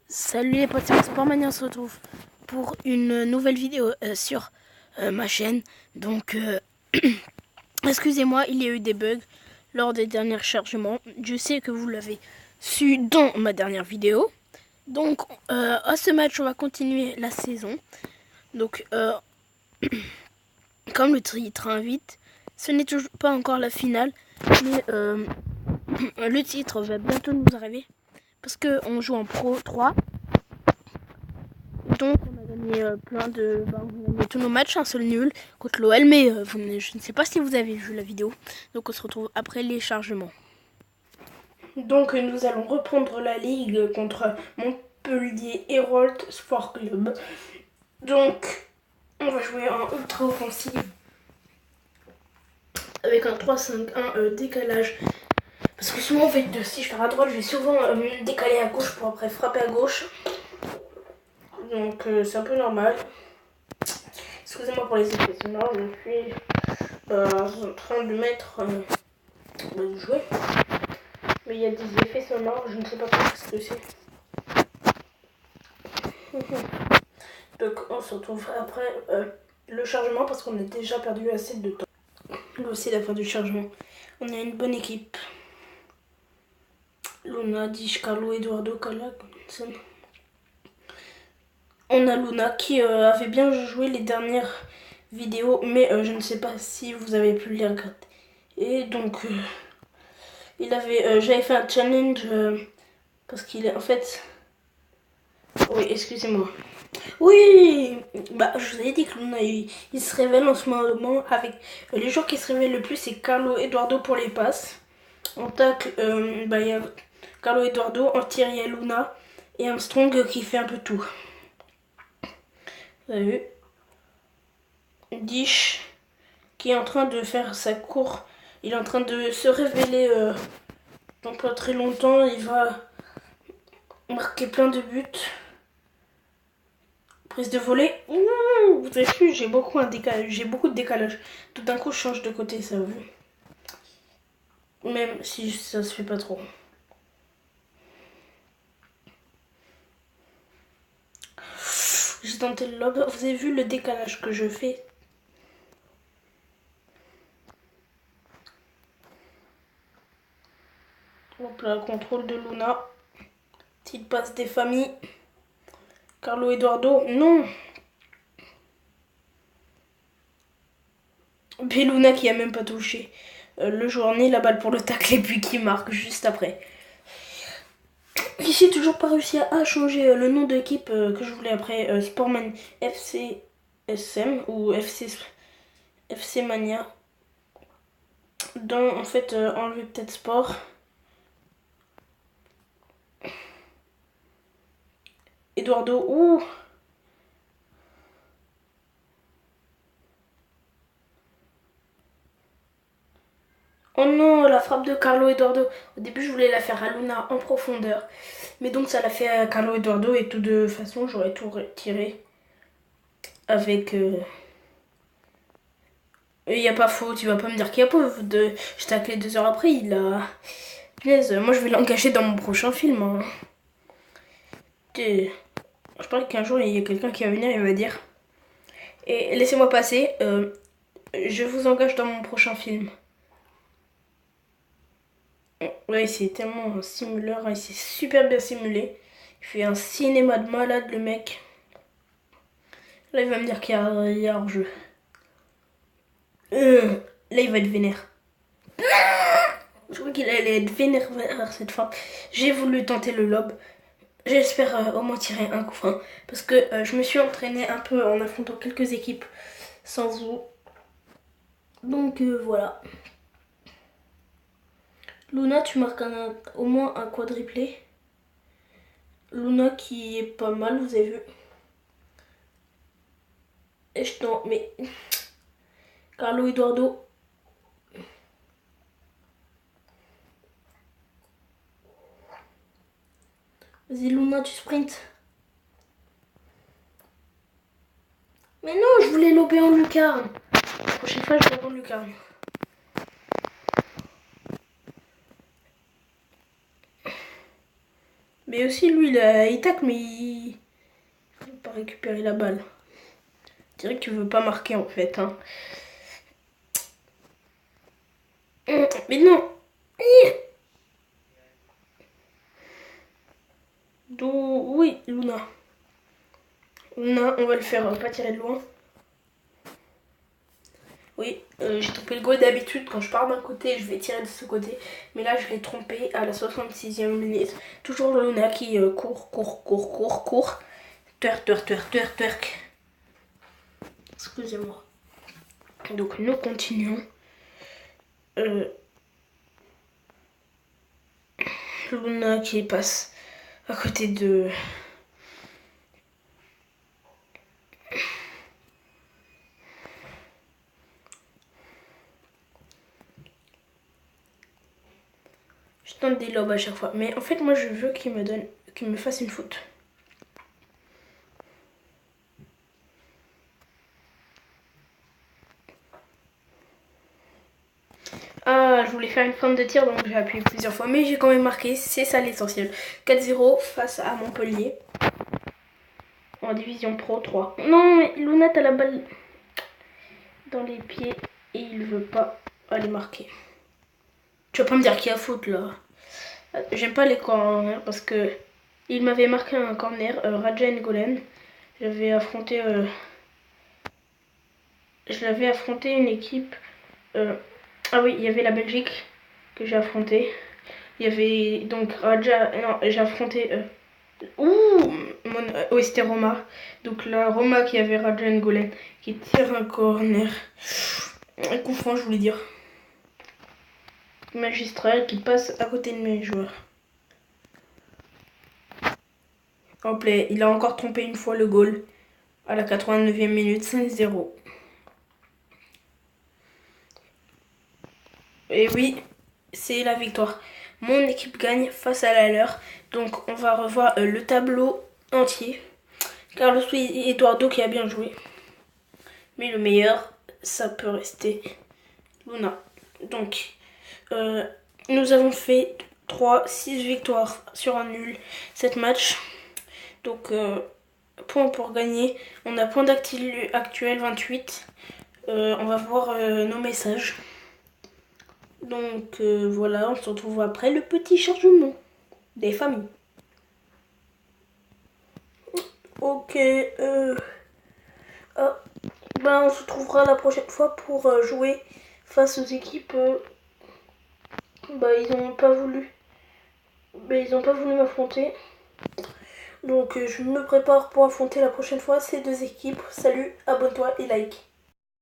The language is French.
Salut les potes, c'est Sportmania, on se retrouve pour une nouvelle vidéo sur ma chaîne. Donc, excusez-moi, il y a eu des bugs lors des derniers chargements. Je sais que vous l'avez su dans ma dernière vidéo. Donc, à ce match, on va continuer la saison. Donc, comme le titre invite, ce n'est toujours pas encore la finale, mais le titre va bientôt nous arriver parce qu'on joue en Pro 3. Donc on a gagné on a gagné tous nos matchs, un seul nul contre l'OL, mais je ne sais pas si vous avez vu la vidéo. Donc on se retrouve après les chargements. Donc nous allons reprendre la ligue contre Montpellier Hérault Sport Club. Donc on va jouer en ultra offensive avec un 3-5-1 décalage. Parce que souvent en fait si je pars à droite, je vais souvent me décaler à gauche pour après frapper à gauche. Donc c'est un peu normal. Excusez-moi pour les effets sonores, je suis en train de mettre de jouer. Mais il y a des effets sonores, je ne sais pas ce que c'est. Donc on se retrouve après le chargement parce qu'on a déjà perdu assez de temps. Là aussi la fin du chargement. On a une bonne équipe. Luna, Dish, Carlo, Eduardo, Kala. On a Luna qui avait bien joué les dernières vidéos, mais je ne sais pas si vous avez pu les regarder. Et donc j'avais fait un challenge parce qu'il est en fait. Oui, excusez-moi. Oui, je vous avais dit que Luna il se révèle en ce moment avec les joueurs qui se révèlent le plus, c'est Carlo Eduardo pour les passes. En tacle, il y a Carlo Eduardo, en tir il y a Luna et Armstrong qui fait un peu tout. Vous avez vu? Dish qui est en train de faire sa cour, il est en train de se révéler dans pas très longtemps, il va marquer plein de buts. Prise de volée. Vous avez vu, j'ai beaucoup de décalage. Tout d'un coup, je change de côté, ça vous. Même si ça se fait pas trop. J'ai tenté le lob. Vous avez vu le décalage que je fais? Hop là, contrôle de Luna. Petite passe des familles. Carlo Eduardo. Non. Et Luna qui a même pas touché le joueur né, la balle pour le tacle et puis qui marque juste après. Ici, toujours pas réussi à changer le nom de l'équipe que je voulais après. Sportman FC SM ou FC Mania. Dans, en fait, enlever peut-être sport. Eduardo, ouh. Oh non, la frappe de Carlo Eduardo. Au début, je voulais la faire à Luna en profondeur. Mais donc, ça l'a fait à Carlo Eduardo. Et de façon, j'aurais tout retiré. Avec... Il n'y a pas faute. Tu vas pas me dire qu'il y a faute. Je t'ai appelé 2 heures après. Il a... Punaise, moi, je vais l'engager dans mon prochain film. Hein. Je pense qu'un jour, il y a quelqu'un qui va venir et va dire... Et laissez-moi passer. Je vous engage dans mon prochain film. Ouais, c'est tellement un simuleur, il s'est super bien simulé. Il fait un cinéma de malade, le mec. Là, il va me dire qu'il y a hors-jeu. Là, il va être vénère. Je crois qu'il allait être vénère cette fois. J'ai voulu tenter le lob. J'espère au moins tirer un coup franc. Parce que je me suis entraînée un peu en affrontant quelques équipes sans vous. Donc voilà. Luna, tu marques au moins un quadriplé. Luna qui est pas mal, vous avez vu. Et mais Carlo Eduardo. Vas-y Luna, tu sprints. Mais non, je voulais lober en lucarne. La prochaine fois, je vais en lucarne. Mais aussi, lui, il tacle, mais il veut pas récupérer la balle. Je dirais que tu veux pas marquer, en fait. Hein. Mais non. Oui, Luna. Luna, on va le faire pas tirer de loin. Oui, j'ai trompé le goal d'habitude. Quand je pars d'un côté, je vais tirer de ce côté. Mais là, je l'ai trompé à la 66e minute. Toujours Luna qui court. Twerk. Excusez-moi. Donc, nous continuons. Luna qui passe à côté de... Je tente des lobes à chaque fois. Mais en fait, moi, je veux qu'il me fasse une faute. Ah, je voulais faire une forme de tir, donc j'ai appuyé plusieurs fois. Mais j'ai quand même marqué, c'est ça l'essentiel. 4-0 face à Montpellier. En division pro 3. Non, mais Luna, t'as la balle dans les pieds et il veut pas aller marquer. Tu vas pas me dire qu'il y a faute là. J'aime pas les corners parce que il m'avait marqué un corner, Raja N'Golan. J'avais affronté une équipe. Ah oui, il y avait la Belgique que j'ai affronté. Il y avait donc Raja. Non, j'ai affronté. Oui, c'était Roma. Donc la Roma qui avait Raja N'Golan qui tire un corner. Un coup franc, je voulais dire. Magistral qui passe à côté de mes joueurs. En play, il a encore trompé une fois le goal à la 89e minute, 5-0. Et oui, c'est la victoire. Mon équipe gagne face à la leur. Donc on va revoir le tableau entier. Carlos Eduardo qui a bien joué. Mais le meilleur, ça peut rester Luna. Donc, nous avons fait 6 victoires sur un nul, 7 matchs. Donc, point pour gagner. On a point d'actu actuel 28. On va voir nos messages. Donc, voilà, on se retrouve après le petit chargement des familles. Ok, on se retrouvera la prochaine fois pour jouer face aux équipes. Ils n'ont pas voulu. Ils n'ont pas voulu m'affronter. Donc je me prépare pour affronter la prochaine fois ces deux équipes. Salut, abonne-toi et like.